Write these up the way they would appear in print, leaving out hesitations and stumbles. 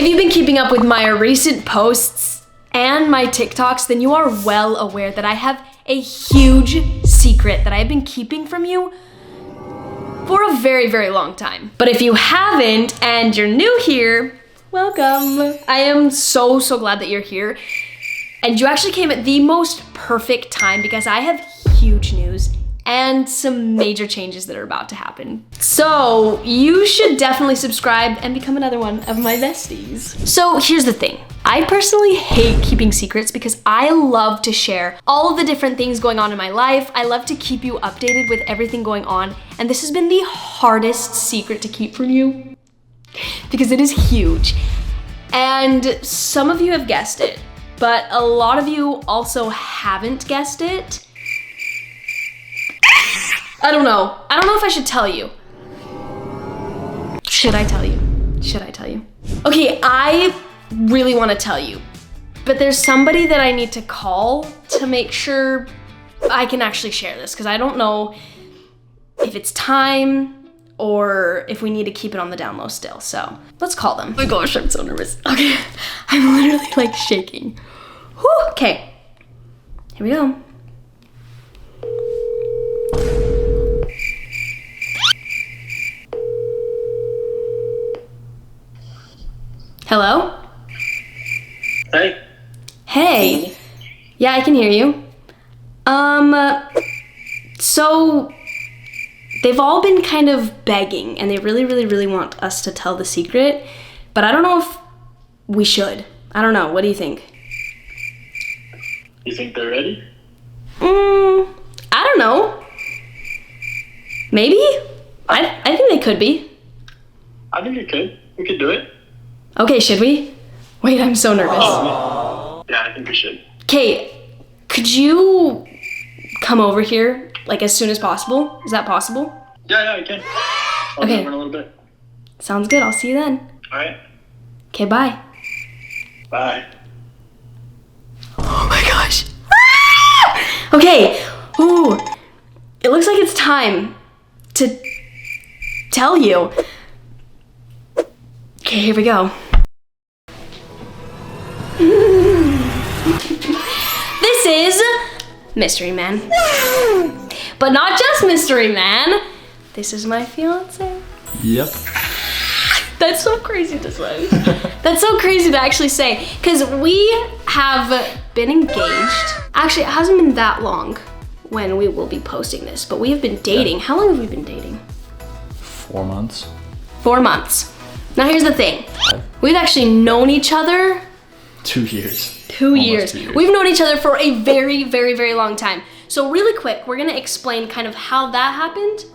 If you've been keeping up with my recent posts and my TikToks, then you are well aware that I have a huge secret that I've been keeping from you for a very, very long time. But if you haven't and you're new here, welcome. I am so glad that you're here. And you actually came at the most perfect time because I have huge news and some major changes that are about to happen. So you should definitely subscribe and become another one of my besties. So here's the thing. I personally hate keeping secrets because I love to share all of the different things going on in my life. I love to keep you updated with everything going on. And this has been the hardest secret to keep from you because it is huge. And some of you have guessed it, but a lot of you also haven't guessed it. I don't know if I should tell you. Should I tell you? Okay, I really want to tell you, but there's somebody that I need to call to make sure I can actually share this, because I don't know if it's time or if we need to keep it on the down low still. So let's call them. Oh my gosh, I'm so nervous. Okay, I'm literally like shaking. Whew. Okay, here we go. Hello? Hey. Hey. Yeah, I can hear you. So they've all been kind of begging and they really want us to tell the secret, but I don't know if we should. I don't know. What do you think? You think they're ready? I don't know. Maybe? I think they could be. I think you could. We could do it. Okay, should we? Wait, I'm so nervous. Yeah, I think we should. Okay, could you come over here like as soon as possible? Is that possible? Yeah, I can. I'll Okay. come in a little bit. Sounds good. I'll see you then. All right. Okay, bye. Bye. Oh my gosh. Ah! Okay. Ooh. It looks like it's time to tell you. Okay, here we go. This is Mystery Man. But not just Mystery Man. This is my fiance. Yep. That's so crazy to say. That's so crazy to actually say. Because we have been engaged. Actually, it hasn't been that long when we will be posting this, but we have been dating. How long have we been dating? 4 months. 4 months. Now here's the thing. We've actually known each other 2 years. 2 years. 2 years. We've known each other for a very long time. So really quick, we're gonna explain kind of how that happened,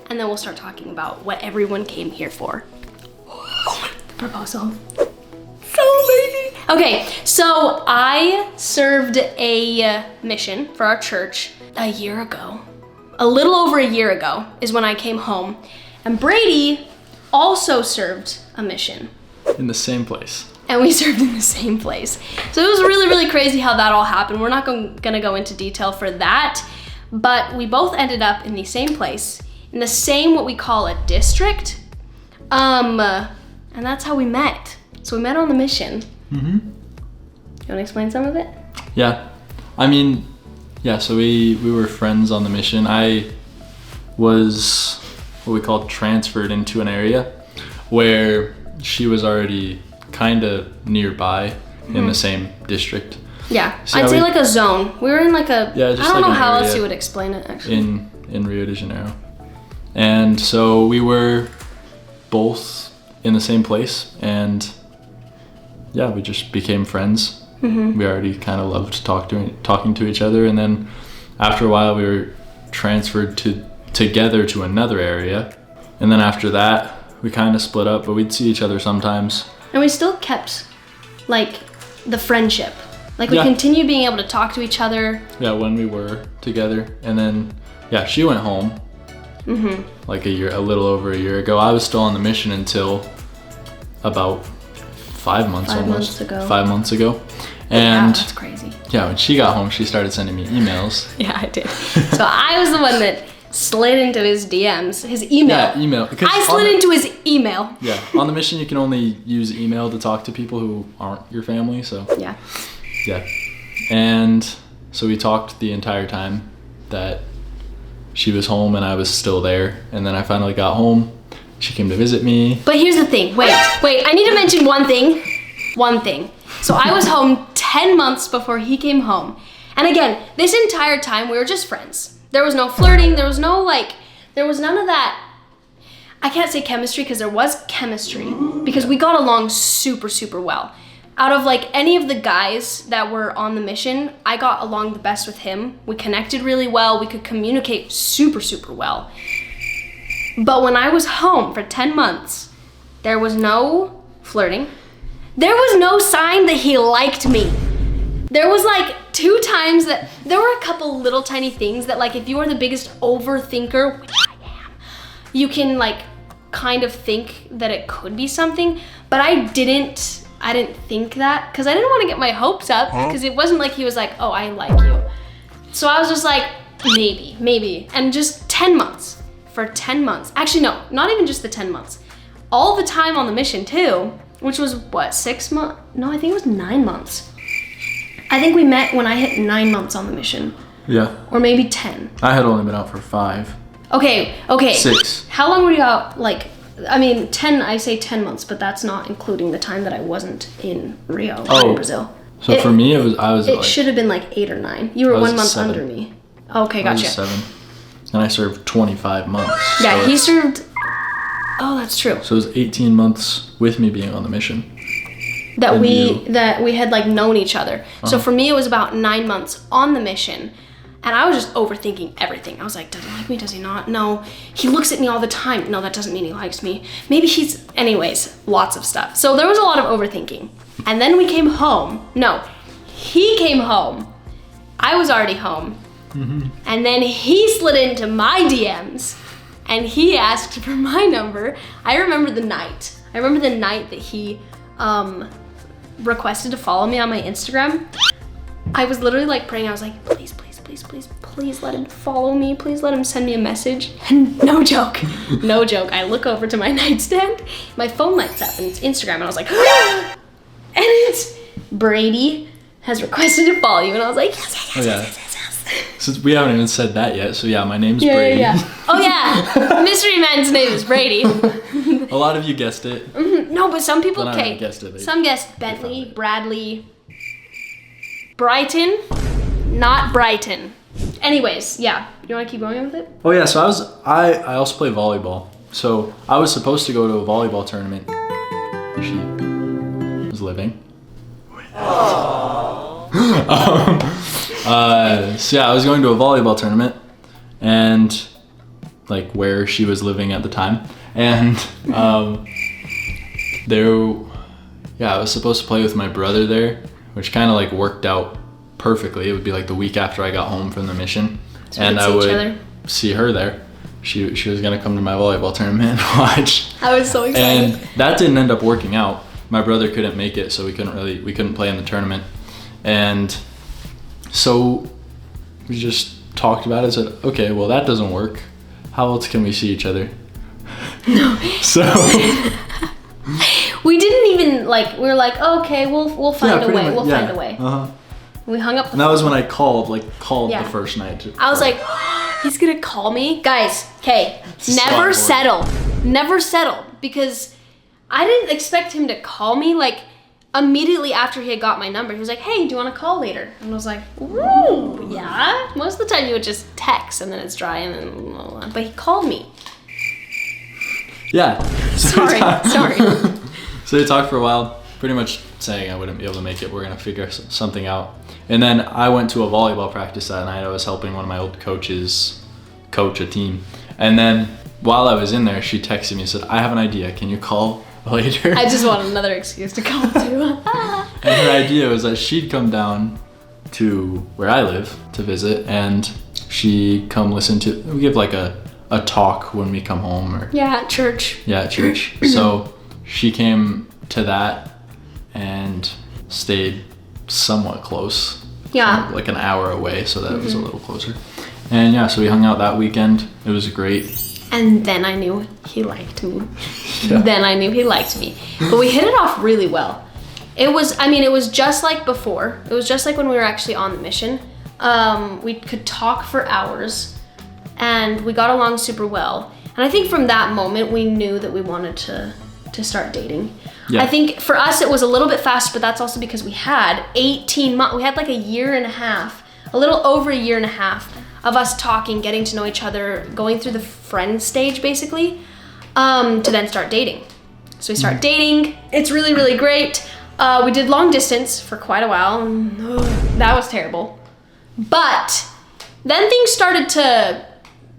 and then we'll start talking about what everyone came here for. The proposal. So amazing. Okay, so I served a mission for our church a year ago. A little over a year ago is when I came home, and Brady also served a mission. In the same place. And we served in the same place. So it was really crazy how that all happened. We're not gonna go into detail for that, but we both ended up in the same place, in the same what we call a district. And that's how we met. So we met on the mission. Mm-hmm. You wanna explain some of it? Yeah. I mean, yeah, so we were friends on the mission. I was what we call transferred into an area where she was already kind of nearby in the same district. Yeah, So I'd say we- like a zone. We were in like a, Yeah, I just don't like know an how else area you would explain it actually. in Rio de Janeiro. And so we were both in the same place, and yeah, we just became friends. Mm-hmm. We already kind of loved talking to each other, and then after a while we were transferred together to another area, and then after that we kind of split up, but we'd see each other sometimes. And we still kept like the friendship. Like we Yeah. continued being able to talk to each other. Yeah, when we were together, and then yeah, she went home like a little over a year ago. I was still on the mission until about 5 months 5 almost. months ago. 5 months ago. Wow, And that's crazy. yeah, when she got home, she started sending me emails. Yeah, I did. So I was the one that slid into his DMs, his email. Yeah, email. Because I slid into his email. Yeah, on the mission you can only use email to talk to people who aren't your family, so. Yeah. Yeah. And so we talked the entire time that she was home and I was still there. And then I finally got home. She came to visit me. But here's the thing. Wait. I need to mention one thing. So I was home 10 months before he came home. And again, this entire time we were just friends. There was no flirting. There was none of that. I can't say chemistry because there was chemistry because we got along super, super well. Out of like any of the guys that were on the mission, I got along the best with him. We connected really well. We could communicate super, super well. But when I was home for 10 months, there was no flirting. There was no sign that he liked me. There was like 2 times that there were a couple little tiny things that like if you are the biggest overthinker, which I am, you can like kind of think that it could be something, but I didn't think that because I didn't want to get my hopes up because it wasn't like he was like, oh, I like you. So I was just like, maybe. And just 10 months. For 10 months. Actually, no, not even just the 10 months. All the time on the mission too, which was what, 6 months? No, I think it was 9 months. I think we met when I hit 9 months on the mission. Yeah. Or maybe 10. I had only been out for 5. Okay. 6. How long were you out? Like, I mean, 10, I say 10 months, but that's not including the time that I wasn't in Rio or in Brazil. So for me, it should have been like 8 or 9. You were 1 month 7. under me. Okay, gotcha. I was 7. And I served 25 months. Yeah, so he served, oh, that's true. So it was 18 months with me being on the mission. That we had like known each other. So for me, it was about 9 months on the mission. And I was just overthinking everything. I was like, does he like me? Does he not? No. He looks at me all the time. No, that doesn't mean he likes me. Maybe anyways, lots of stuff. So there was a lot of overthinking. And then we came home. No, he came home. I was already home. Mm-hmm. And then he slid into my DMs and he asked for my number. I remember the night. That he requested to follow me on my Instagram. I was literally like praying. I was like, please let him follow me. Please let him send me a message. And no joke. I look over to my nightstand. My phone lights up and it's Instagram. And I was like, and it's Brady has requested to follow you. And I was like, yes. Since we haven't even said that yet, so yeah, my name's Brady. Yeah. Oh yeah, mystery man's name is Brady. A lot of you guessed it. Mm-hmm. No, but some people, guessed it. Some guessed Bentley, Bradley, Brighton, not Brighton. Anyways, yeah, you want to keep going with it? Oh yeah, so I also play volleyball. So I was supposed to go to a volleyball tournament. She was living. So yeah, I was going to a volleyball tournament and like where she was living at the time. And I was supposed to play with my brother there, which kind of like worked out perfectly. It would be like the week after I got home from the mission. So and I would see her there. She was gonna come to my volleyball tournament and watch. I was so excited. And that didn't end up working out. My brother couldn't make it, so we couldn't play in the tournament. And so we just talked about it and said, okay, well that doesn't work. How else can we see each other? No. So we didn't even we were like, oh, okay, we'll find a way. We'll find a way. Uh-huh. We hung up the phone. And that was when I called the first night. I was like, he's gonna call me? Guys, okay, never settle. Because I didn't expect him to call me immediately after he had got my number. He was like, hey, do you want to call later? And I was like, ooh, yeah. Most of the time you would just text and then it's dry and then blah, blah. But he called me. Yeah. Sorry. So they talked for a while, pretty much saying I wouldn't be able to make it. We're going to figure something out. And then I went to a volleyball practice that night. I was helping one of my old coaches coach a team. And then while I was in there, she texted me and said, I have an idea. Can you call later? I just want another excuse to call too. And her idea was that she'd come down to where I live to visit and she'd come listen to, we give a talk when we come home. At church. Yeah, at church. So she came to that and stayed somewhat close. Yeah. Like an hour away, so that was a little closer. And yeah, so we hung out that weekend. It was great. And then I knew he liked me. Yeah. Then I knew he liked me. But we hit it off really well. It was just like before. It was just like when we were actually on the mission. We could talk for hours and we got along super well. And I think from that moment, we knew that we wanted to start dating. Yeah. I think for us, it was a little bit faster, but that's also because we had 18 months. We had like a year and a half, a little over a year and a half of us talking, getting to know each other, going through the friend stage basically, to then start dating. So we start dating. It's really, really great. We did long distance for quite a while. That was terrible. But then things started to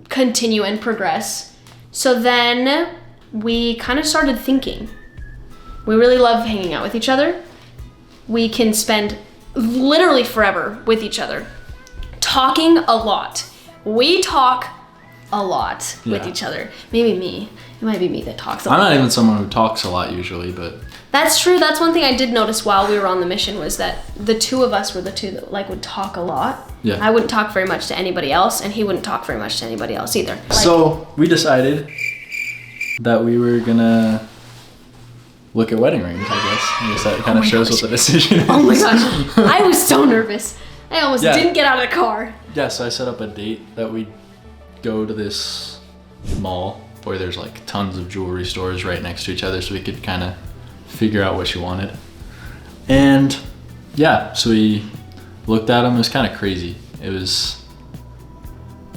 continue and progress. So then we kind of started thinking. We really love hanging out with each other. We can spend literally forever with each other. Talking a lot. We talk a lot with each other. Maybe me. It might be me that talks a lot. I'm not even someone who talks a lot usually, but... That's true. That's one thing I did notice while we were on the mission was that the two of us were the two that like would talk a lot. Yeah. I wouldn't talk very much to anybody else, and he wouldn't talk very much to anybody else either. So we decided that we were gonna look at wedding rings, I guess that kind of shows what the decision is. Oh my gosh. I was so nervous. I almost didn't get out of the car. Yeah, so I set up a date that we'd go to this mall where there's like tons of jewelry stores right next to each other so we could kind of figure out what she wanted. And yeah, so we looked at them. It was kind of crazy. It was,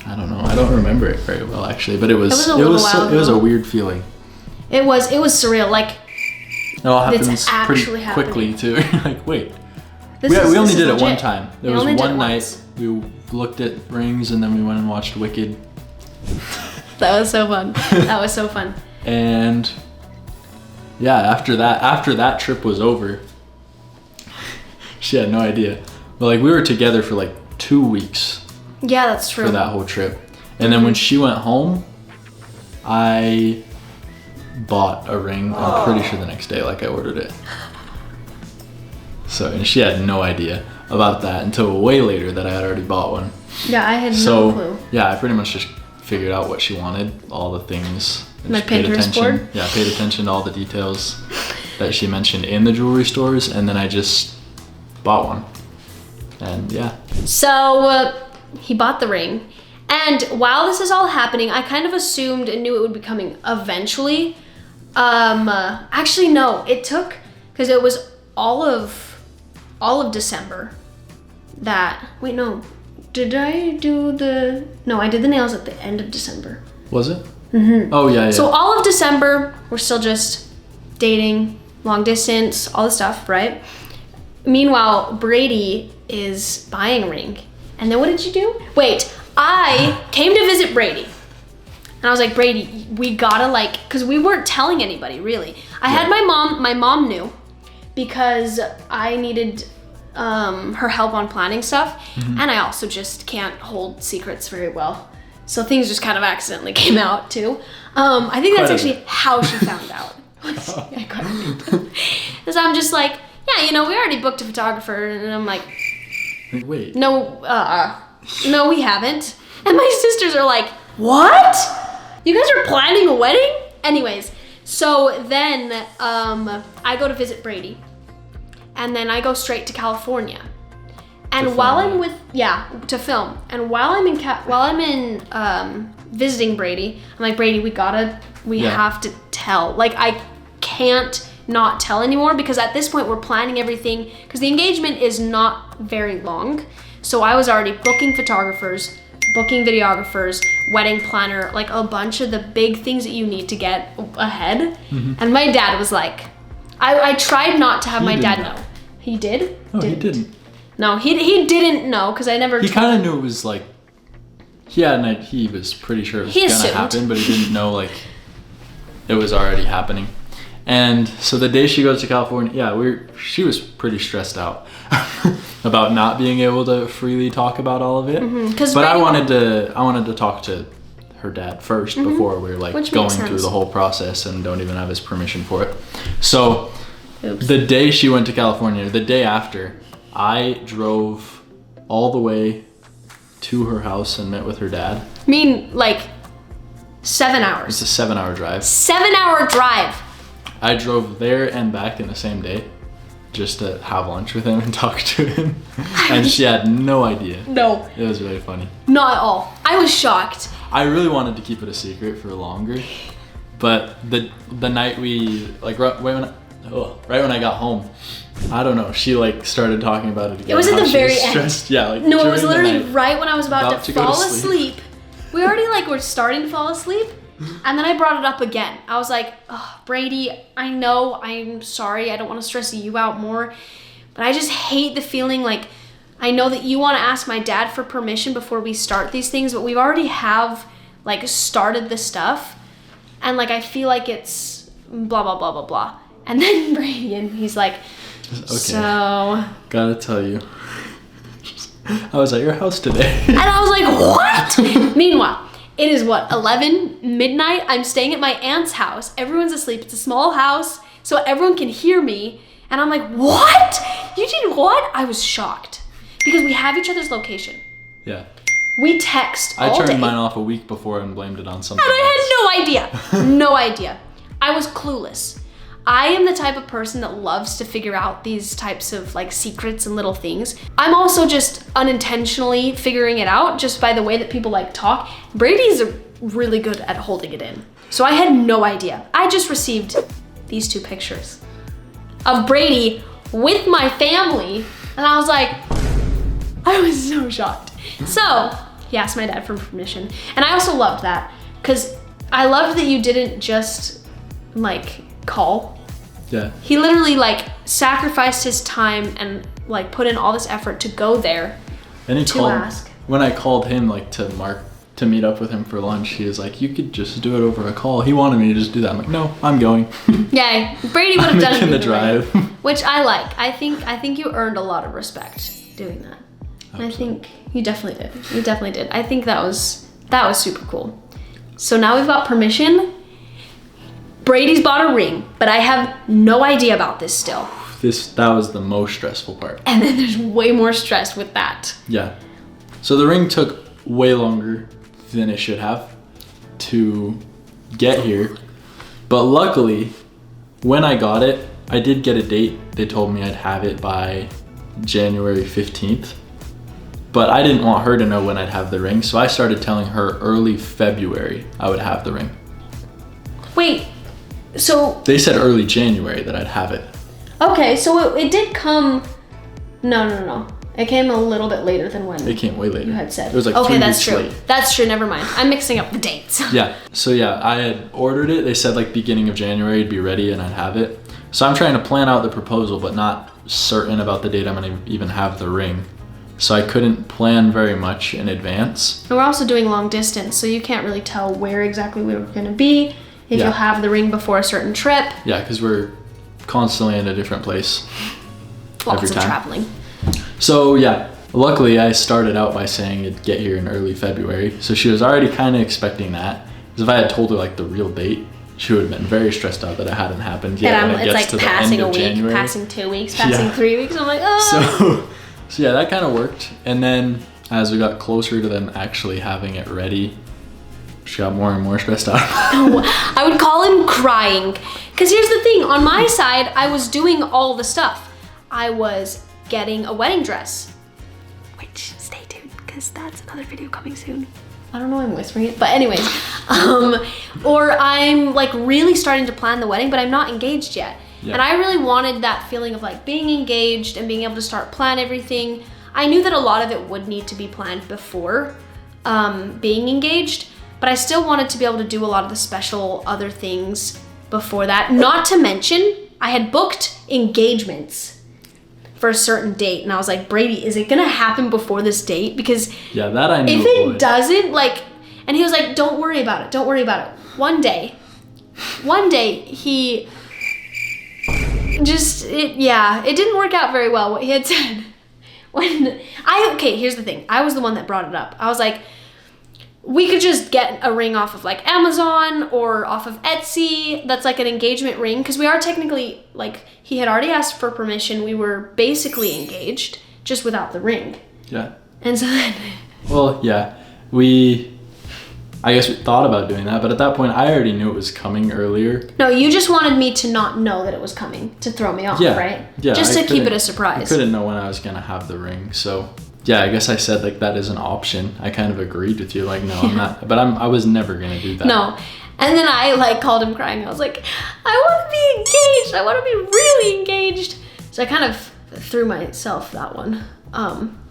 I don't know, I don't remember it very well actually, but it was a weird feeling. It was surreal. Like, it all happens pretty actually quickly too. Like, wait. This we only did it legit. one time. There was one night we looked at rings and then we went and watched Wicked. That was so fun. That was so fun. And yeah, after that trip was over, she had no idea. But like we were together for like 2 weeks. Yeah, that's true. For that whole trip. And then when she went home, I bought a ring. I'm pretty sure the next day, like I ordered it. So, and she had no idea about that until way later that I had already bought one. Yeah, I had no clue. Yeah, I pretty much just figured out what she wanted, all the things. My Pinterest board? Yeah, paid attention to all the details that she mentioned in the jewelry stores, and then I just bought one. And yeah. So he bought the ring. And while this is all happening, I kind of assumed and knew it would be coming eventually. Actually, no, it took, because it was all of December that, wait, no. Did I do no, I did the nails at the end of December. Was it? Mm-hmm. Oh, yeah. So all of December, we're still just dating, long distance, all the stuff, right? Meanwhile, Brady is buying a ring. And then what did you do? Wait, I came to visit Brady. And I was like, Brady, we gotta because we weren't telling anybody, really. I had my mom knew because I needed her help on planning stuff. Mm-hmm. And I also just can't hold secrets very well. So things just kind of accidentally came out too. I think that's actually how she found out. So I'm just like, yeah, we already booked a photographer. And I'm like, wait. No, no, we haven't. And my sisters are like, what? You guys are planning a wedding? Anyways, so then I go to visit Brady. And then I go straight to California. And while I'm to film. And while I'm in visiting Brady, I'm like, Brady, we have to tell. Like, I can't not tell anymore because at this point we're planning everything because the engagement is not very long. So I was already booking photographers, booking videographers, wedding planner, like a bunch of the big things that you need to get ahead. Mm-hmm. And my dad was like, I tried not to have my dad know. He did? No, he didn't. No, he didn't know because I never. He kind of knew it was like. Yeah, he was pretty sure it was gonna happen, but he didn't know like it was already happening. And so the day she goes to California, she was pretty stressed out about not being able to freely talk about all of it. Mm-hmm, but I wanted to talk to her dad first before we were like going through the whole process and don't even have his permission for it. So the day she went to California, the day after, I drove all the way to her house and met with her dad. I mean, like 7 It's hours. a 7-hour drive. 7-hour drive. I drove there and back in the same day just to have lunch with him and talk to him. And she had no idea. No, It was really funny. not at all. I was shocked. I really wanted to keep it a secret for longer, but the night we like right when I got home, I don't know. She like started talking about it again. It was at how the she very was end. stressed. Yeah, like No, it during was the literally night. right when I was about to go to fall sleep. asleep. We already like were starting to fall asleep, and then I brought it up again. I was like, oh, Brady, I know, I'm sorry, I don't want to stress you out more, but I just hate the feeling like I know that you want to ask my dad for permission before we start these things, but we've already have like started the stuff, and like I feel like it's blah blah blah blah blah. And then Brady, and he's like, Okay. so, Gotta tell you, I was at your house today. and I was like, what? Meanwhile, it is what, 11 midnight? I'm staying at my aunt's house. Everyone's asleep. It's a small house, so everyone can hear me. And I'm like, what? You did what? I was shocked because we have each other's location. Yeah. We text all I turned day. mine off a week before and blamed it on something And else. I had no idea. No idea. I was clueless. I am the type of person that loves to figure out these types of like secrets and little things. I'm also just unintentionally figuring it out just by the way that people like talk. Brady's really good at holding it in. So I had no idea. I just received these 2 pictures of Brady with my family, and I was like, I was so shocked. So he asked my dad for permission, and I also loved that because I loved that you didn't just like call. Yeah. He literally like sacrificed his time and like put in all this effort to go there. And he To called ask. when I called him like to meet up with him for lunch. He was like, "You could just do it over a call." He wanted me to just do that. I'm like, "No, I'm going." Yeah, Brady would have I'm done it making the either way, drive. which I like. I think you earned a lot of respect doing that. And I think you definitely did. You definitely did. I think that was super cool. So now we've got permission. Brady's bought a ring, but I have no idea about this still. That was the most stressful part. And then there's way more stress with that. Yeah. So the ring took way longer than it should have to get here. But luckily, when I got it, I did get a date. They told me I'd have it by January 15th. But I didn't want her to know when I'd have the ring, so I started telling her early February I would have the ring. Wait, so, They said early January that I'd have it. okay, so it did come, no. It came a little bit later than when It came way later. you had said. It was like okay, 3 that's weeks true. late. That's true, never mind. I'm mixing up the dates. Yeah. So yeah, I had ordered it. They said like beginning of January it'd be ready and I'd have it. So I'm trying to plan out the proposal, but not certain about the date I'm gonna even have the ring. So I couldn't plan very much in advance. And we're also doing long distance, so you can't really tell where exactly we were gonna be, if Yeah. you'll have the ring before a certain trip. Yeah, because we're constantly in a different place. Lots Every of time. traveling. So yeah, luckily I started out by saying it'd get here in early February. So she was already kind of expecting that. Because if I had told her like the real date, she would have been very stressed out that it hadn't happened yet. And when it it's gets like to the passing end a of week, January. passing 2 weeks, passing Yeah. 3 weeks. I'm like, oh. So yeah, that kind of worked. And then as we got closer to them actually having it ready, she got more and more stressed out. I would call him crying. Because here's the thing, on my side, I was doing all the stuff. I was getting a wedding dress, which stay tuned, because that's another video coming soon. I don't know why I'm whispering it, but anyways. Or I'm like really starting to plan the wedding, but I'm not engaged yet. Yeah. And I really wanted that feeling of like being engaged and being able to start plan everything. I knew that a lot of it would need to be planned before being engaged, but I still wanted to be able to do a lot of the special other things before that. Not to mention, I had booked engagements for a certain date, and I was like, Brady, is it gonna happen before this date? Because Yeah, that I knew if it would. it doesn't, like, and he was like, don't worry about it, don't worry about it. One day, he just, it didn't work out very well what he had said. Okay, here's the thing. I was the one that brought it up. I was like, we could just get a ring off of like Amazon or off of Etsy that's like an engagement ring, because we are technically, like, he had already asked for permission. We were basically engaged, just without the ring. Yeah. And so then Well, yeah, I guess we thought about doing that, but at that point I already knew it was coming earlier. No, you just wanted me to not know that it was coming, to throw me off, Yeah, right? yeah, Just I to keep it a I surprise. couldn't know when I was gonna have the ring, so yeah, I guess I said like that is an option. I kind of agreed with you, like no, I'm not, but I was never gonna do that. No. And then I like called him crying. I was like, I want to be engaged. I want to be really engaged. So I kind of threw myself that one,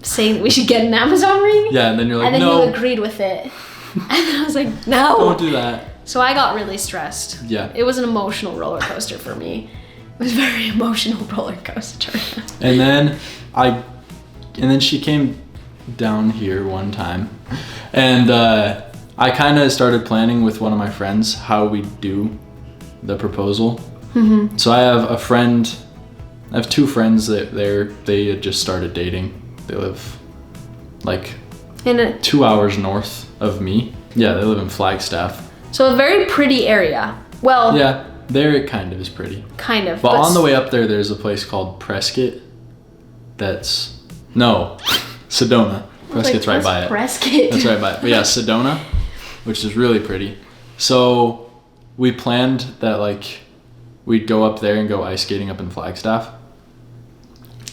saying that we should get an Amazon ring. Yeah, and then you're like, and then no. you agreed with it. And then I was like, no. Don't do that. So I got really stressed. Yeah. It was an emotional roller coaster for me. It was a very emotional roller coaster. And then she came down here one time, and I kind of started planning with one of my friends how we do the proposal. Mm-hmm. So I have two friends that they had just started dating. They live like 2 hours north of me. Yeah, they live in Flagstaff. So a very pretty area. Well, Yeah, there it kind of is pretty. kind of. But on the way up there, there's a place called Prescott. Sedona. Prescott's right by it. Prescott. That's right by it. But yeah, Sedona, which is really pretty. So we planned that like we'd go up there and go ice skating up in Flagstaff.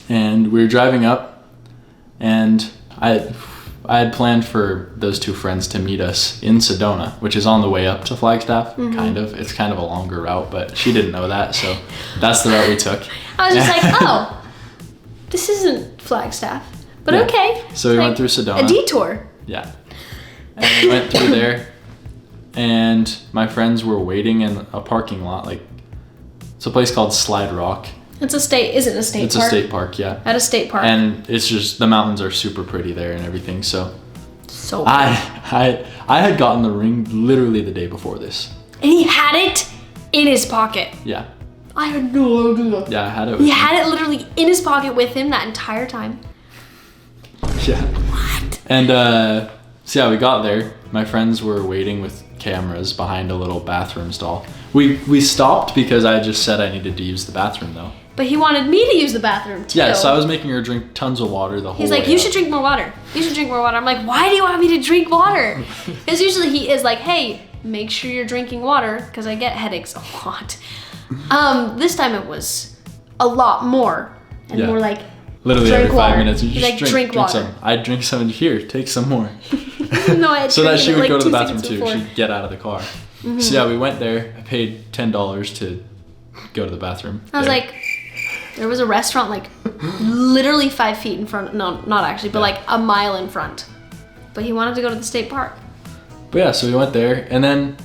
And we were driving up, and I had planned for those two friends to meet us in Sedona, which is on the way up to Flagstaff, Mm-hmm. kind of. It's kind of a longer route, but she didn't know that, so that's the route we took. I was just like, oh, this isn't Flagstaff, but Yeah. okay. So we Like, went through Sedona. a detour. Yeah. And we went through there, and my friends were waiting in a parking lot. Like, it's a place called Slide Rock. It's a state. Is it a state It's park? a state park, yeah. At a state park. And it's just, the mountains are super pretty there and everything. So so. I had gotten the ring literally the day before this. And he had it in his pocket. Yeah. I had no idea. Yeah, I had it with He me. had it literally in his pocket with him that entire time. Yeah. What? And so yeah, we got there. My friends were waiting with cameras behind a little bathroom stall. We stopped because I just said I needed to use the bathroom though. But he wanted me to use the bathroom too. Yeah, so I was making her drink tons of water the whole He's like, way you up. should drink more water. You should drink more water. I'm like, why do you want me to drink water? Because usually he is like, hey, make sure you're drinking water because I get headaches a lot. This time it was a lot more. And Yeah. more like, Literally drink every 5 water. minutes, you He's just like, drink drink water. some. I'd drink some and here, take some more. no, I had So that drank she it, would like, go to the 2 bathroom seconds too. before. She'd get out of the car. So yeah, we went there. I paid $10 to go to the bathroom. I was there. like, there was a restaurant like literally 5 feet in front. No, not actually, but Yeah. like a mile in front. But he wanted to go to the state park. But yeah, so we went there, and then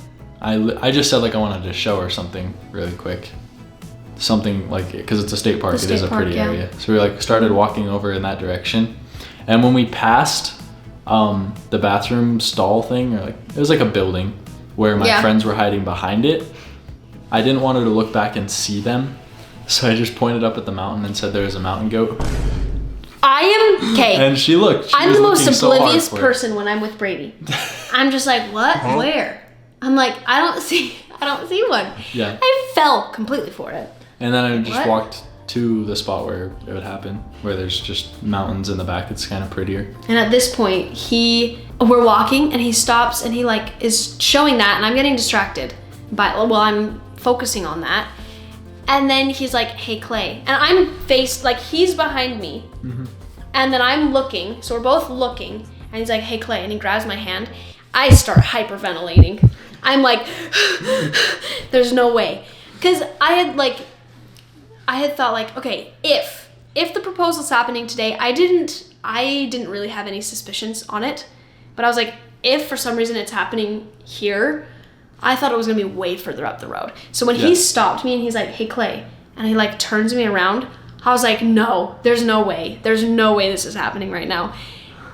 I just said like I wanted to show her something really quick. Something like, because it's a state park, The it is state a park, pretty yeah. area. So we like started walking over in that direction, and when we passed the bathroom stall thing, or like it was like a building where my Yeah. friends were hiding behind it. I didn't want her to look back and see them, so I just pointed up at the mountain and said there was a mountain goat. I am, okay. And she looked. She I'm was the most looking so hard oblivious for it. person when I'm with Brady. I'm just like, what? Where? I'm like, I don't see one. Yeah. I fell completely for it. And then I just What? walked to the spot where it would happen, where there's just mountains in the back. It's kind of prettier. And at this point, we're walking and he stops and he like is showing that, and I'm getting distracted I'm focusing on that. And then he's like, hey, Clay. And I'm faced, like he's behind me. Mm-hmm. And then I'm looking, so we're both looking. And he's like, hey, Clay. And he grabs my hand. I start hyperventilating. I'm like, there's no way. Because I had thought like, okay, if the proposal's happening today, I didn't really have any suspicions on it. But I was like, if for some reason it's happening here, I thought it was gonna be way further up the road. So when he Yeah. stopped me and he's like, hey, Clay, and he like turns me around, I was like, no, there's no way. There's no way this is happening right now.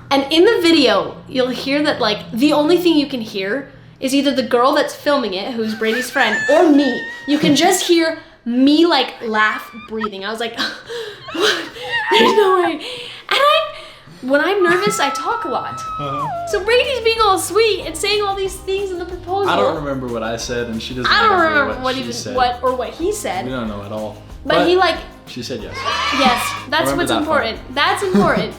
And in the video, you'll hear that like the only thing you can hear is either the girl that's filming it, who's Brady's friend, or me. You can just hear me like laugh, breathing. I was like, there's no way. And when I'm nervous, I talk a lot. So Brady's being all sweet and saying all these things in the proposal. I don't remember what I said, and she doesn't I don't remember what what she said. what he We said. don't know at all. But he like, She said yes. yes, that's Remember what's that part. important. That's important.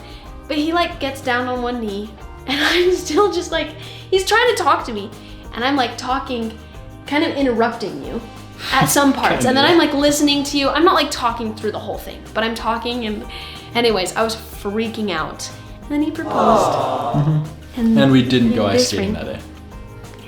But he like gets down on one knee And I'm still just like, he's trying to talk to me. And I'm like talking, kind of interrupting you at some parts. And then I'm like listening to you. I'm not like talking through the whole thing, but I'm talking. And anyways, I was freaking out. And then he proposed. And we didn't go ice skating that day.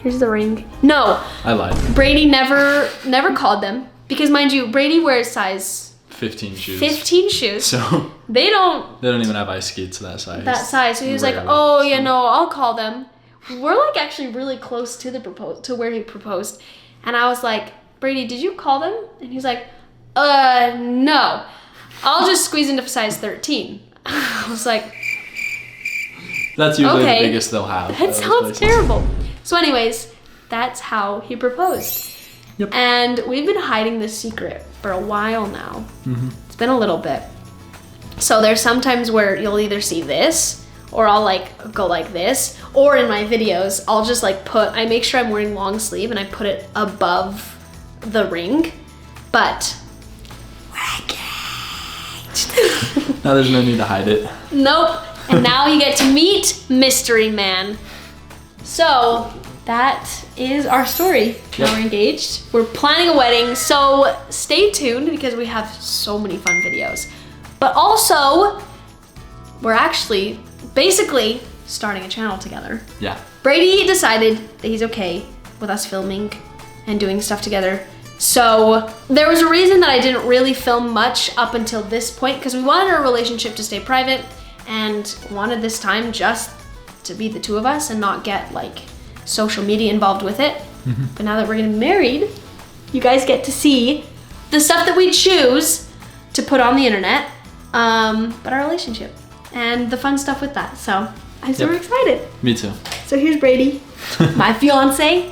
Here's the ring. No. I lied. Brady never called them. Because mind you, Brady wears size 15 shoes. 15 shoes. So they don't even have ice skates that size. That size. So he was like, Rarely. oh, you know, I'll call them. We're like actually really close to to where he proposed. And I was like, Brady, did you call them? And he's like, no. I'll just squeeze into size 13. I was like, that's usually okay. the biggest they'll have. That sounds terrible. So anyways, that's how he proposed. Yep. And we've been hiding this secret for a while now. It's been a little bit. So there's sometimes where you'll either see this, or I'll like go like this, or in my videos, I'll just like I make sure I'm wearing long sleeve and I put it above the ring, but we're engaged. Now there's no need to hide it. Nope. And now you get to meet Mystery Man. So that is our story. Now we're engaged. We're planning a wedding, so stay tuned because we have so many fun videos. But also, we're actually basically starting a channel together. Yeah. Brady decided that he's okay with us filming and doing stuff together. So there was a reason that I didn't really film much up until this point because we wanted our relationship to stay private and wanted this time just to be the two of us and not get like social media involved with it. But now that we're getting married, you guys get to see the stuff that we choose to put on the internet, but our relationship and the fun stuff with that. So I'm super excited. Me too. So here's Brady, my fiance.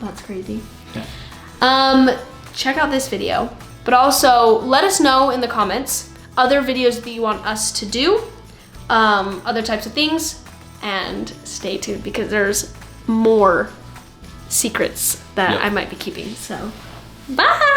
That's crazy. Yeah. Check out this video, but also let us know in the comments other videos that you want us to do, other types of things, and stay tuned because there's more secrets that I might be keeping. So bye.